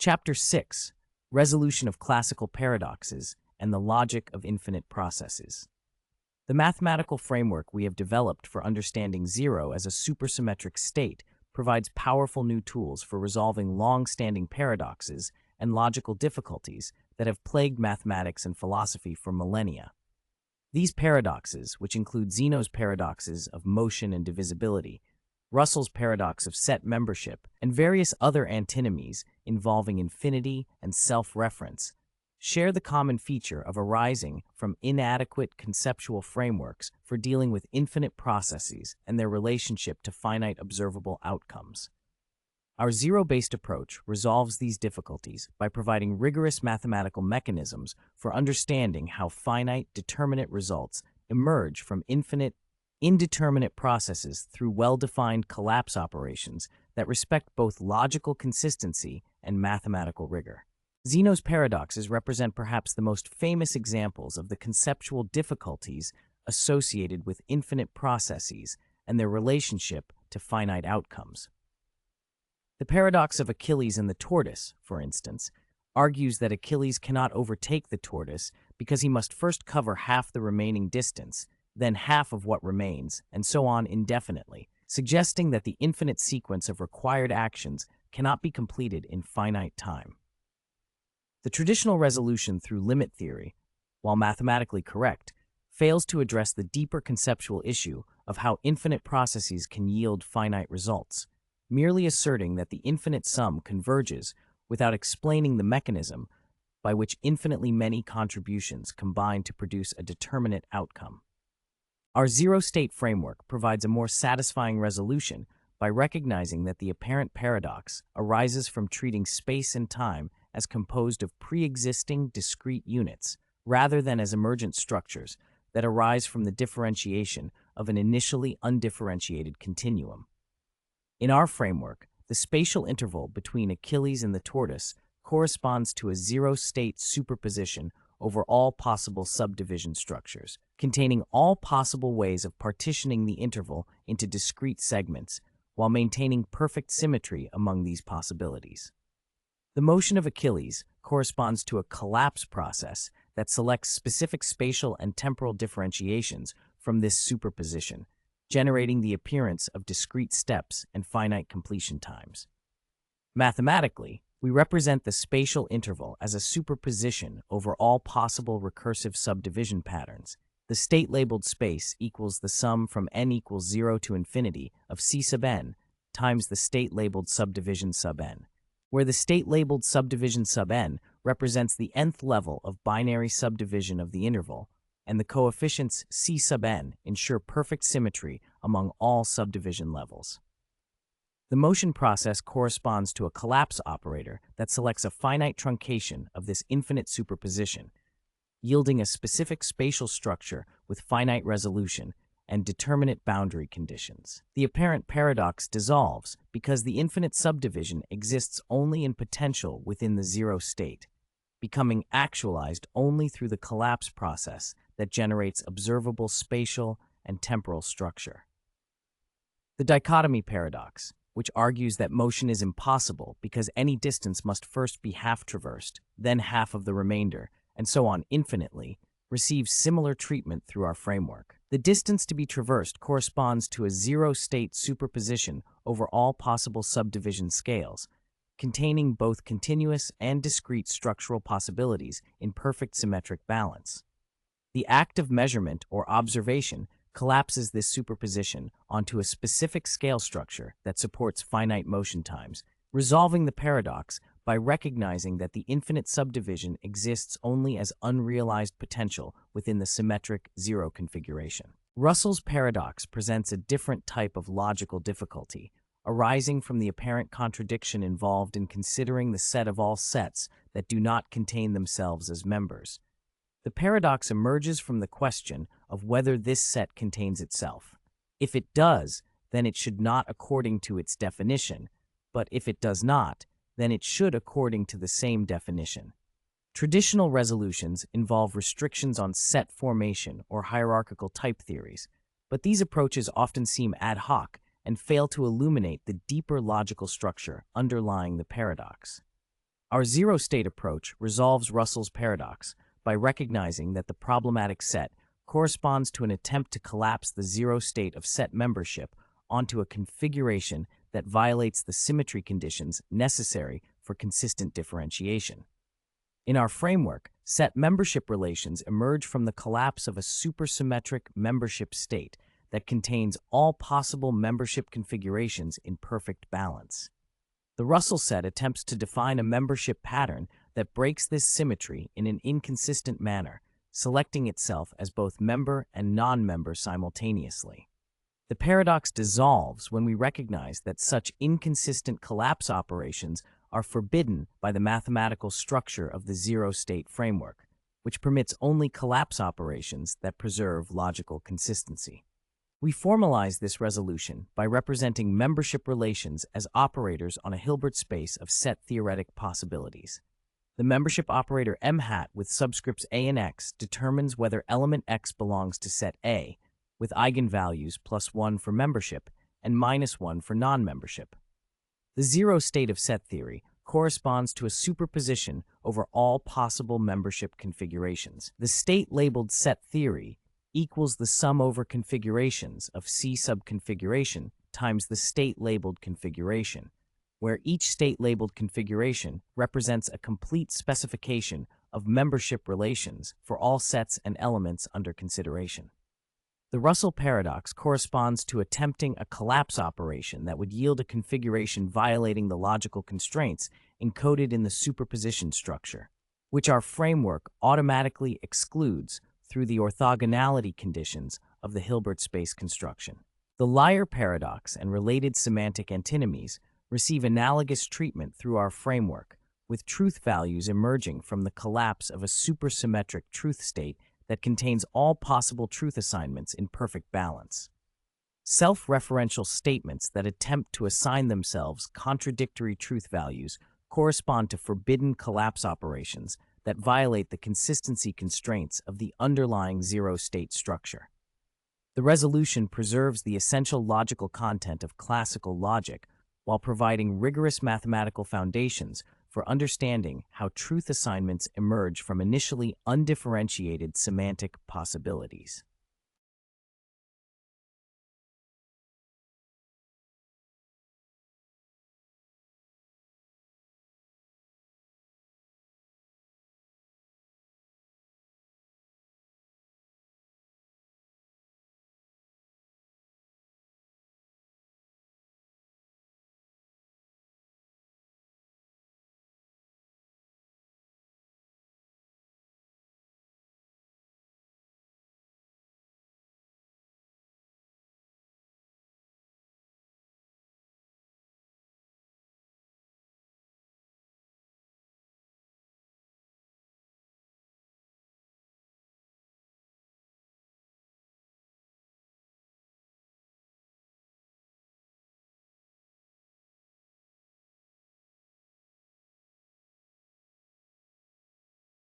Chapter 6: Resolution of Classical Paradoxes and the Logic of Infinite Processes. The mathematical framework we have developed for understanding zero as a supersymmetric state provides powerful new tools for resolving long-standing paradoxes and logical difficulties that have plagued mathematics and philosophy for millennia. These paradoxes, which include Zeno's paradoxes of motion and divisibility, Russell's paradox of set membership, and various other antinomies involving infinity and self-reference, share the common feature of arising from inadequate conceptual frameworks for dealing with infinite processes and their relationship to finite observable outcomes. Our zero-based approach resolves these difficulties by providing rigorous mathematical mechanisms for understanding how finite determinate results emerge from infinite indeterminate processes through well-defined collapse operations that respect both logical consistency and mathematical rigor. Zeno's paradoxes represent perhaps the most famous examples of the conceptual difficulties associated with infinite processes and their relationship to finite outcomes. The paradox of Achilles and the tortoise, for instance, argues that Achilles cannot overtake the tortoise because he must first cover half the remaining distance, then half of what remains, and so on indefinitely, suggesting that the infinite sequence of required actions cannot be completed in finite time. The traditional resolution through limit theory, while mathematically correct, fails to address the deeper conceptual issue of how infinite processes can yield finite results, merely asserting that the infinite sum converges without explaining the mechanism by which infinitely many contributions combine to produce a determinate outcome. Our zero-state framework provides a more satisfying resolution by recognizing that the apparent paradox arises from treating space and time as composed of pre-existing discrete units, rather than as emergent structures that arise from the differentiation of an initially undifferentiated continuum. In our framework, the spatial interval between Achilles and the tortoise corresponds to a zero-state superposition over all possible subdivision structures, containing all possible ways of partitioning the interval into discrete segments, while maintaining perfect symmetry among these possibilities. The motion of Achilles corresponds to a collapse process that selects specific spatial and temporal differentiations from this superposition, generating the appearance of discrete steps and finite completion times. Mathematically, we represent the spatial interval as a superposition over all possible recursive subdivision patterns. The state-labeled space equals the sum from n equals 0 to infinity of C sub n times the state-labeled subdivision sub n, where the state-labeled subdivision sub n represents the nth level of binary subdivision of the interval, and the coefficients C sub n ensure perfect symmetry among all subdivision levels. The motion process corresponds to a collapse operator that selects a finite truncation of this infinite superposition, yielding a specific spatial structure with finite resolution and determinate boundary conditions. The apparent paradox dissolves because the infinite subdivision exists only in potential within the zero state, becoming actualized only through the collapse process that generates observable spatial and temporal structure. The dichotomy paradox, which argues that motion is impossible because any distance must first be half traversed, then half of the remainder, and so on infinitely, receives similar treatment through our framework. The distance to be traversed corresponds to a zero-state superposition over all possible subdivision scales, containing both continuous and discrete structural possibilities in perfect symmetric balance. The act of measurement or observation collapses this superposition onto a specific scale structure that supports finite motion times, resolving the paradox by recognizing that the infinite subdivision exists only as unrealized potential within the symmetric zero configuration. Russell's paradox presents a different type of logical difficulty, arising from the apparent contradiction involved in considering the set of all sets that do not contain themselves as members. The paradox emerges from the question of whether this set contains itself. If it does, then it should not according to its definition, but if it does not, then it should according to the same definition. Traditional resolutions involve restrictions on set formation or hierarchical type theories, but these approaches often seem ad hoc and fail to illuminate the deeper logical structure underlying the paradox. Our zero-state approach resolves Russell's paradox by recognizing that the problematic set corresponds to an attempt to collapse the zero state of set membership onto a configuration that violates the symmetry conditions necessary for consistent differentiation. In our framework, set membership relations emerge from the collapse of a supersymmetric membership state that contains all possible membership configurations in perfect balance. The Russell set attempts to define a membership pattern that breaks this symmetry in an inconsistent manner, selecting itself as both member and non-member simultaneously. The paradox dissolves when we recognize that such inconsistent collapse operations are forbidden by the mathematical structure of the zero-state framework, which permits only collapse operations that preserve logical consistency. We formalize this resolution by representing membership relations as operators on a Hilbert space of set theoretic possibilities. The membership operator M hat with subscripts A and X determines whether element X belongs to set A, with eigenvalues +1 for membership and -1 for non-membership. The zero state of set theory corresponds to a superposition over all possible membership configurations. The state labeled set theory equals the sum over configurations of C subconfiguration times the state labeled configuration, where each state labeled configuration represents a complete specification of membership relations for all sets and elements under consideration. The Russell paradox corresponds to attempting a collapse operation that would yield a configuration violating the logical constraints encoded in the superposition structure, which our framework automatically excludes through the orthogonality conditions of the Hilbert space construction. The liar paradox and related semantic antinomies receive analogous treatment through our framework, with truth values emerging from the collapse of a supersymmetric truth state that contains all possible truth assignments in perfect balance. Self-referential statements that attempt to assign themselves contradictory truth values correspond to forbidden collapse operations that violate the consistency constraints of the underlying zero-state structure. The resolution preserves the essential logical content of classical logic while providing rigorous mathematical foundations for understanding how truth assignments emerge from initially undifferentiated semantic possibilities.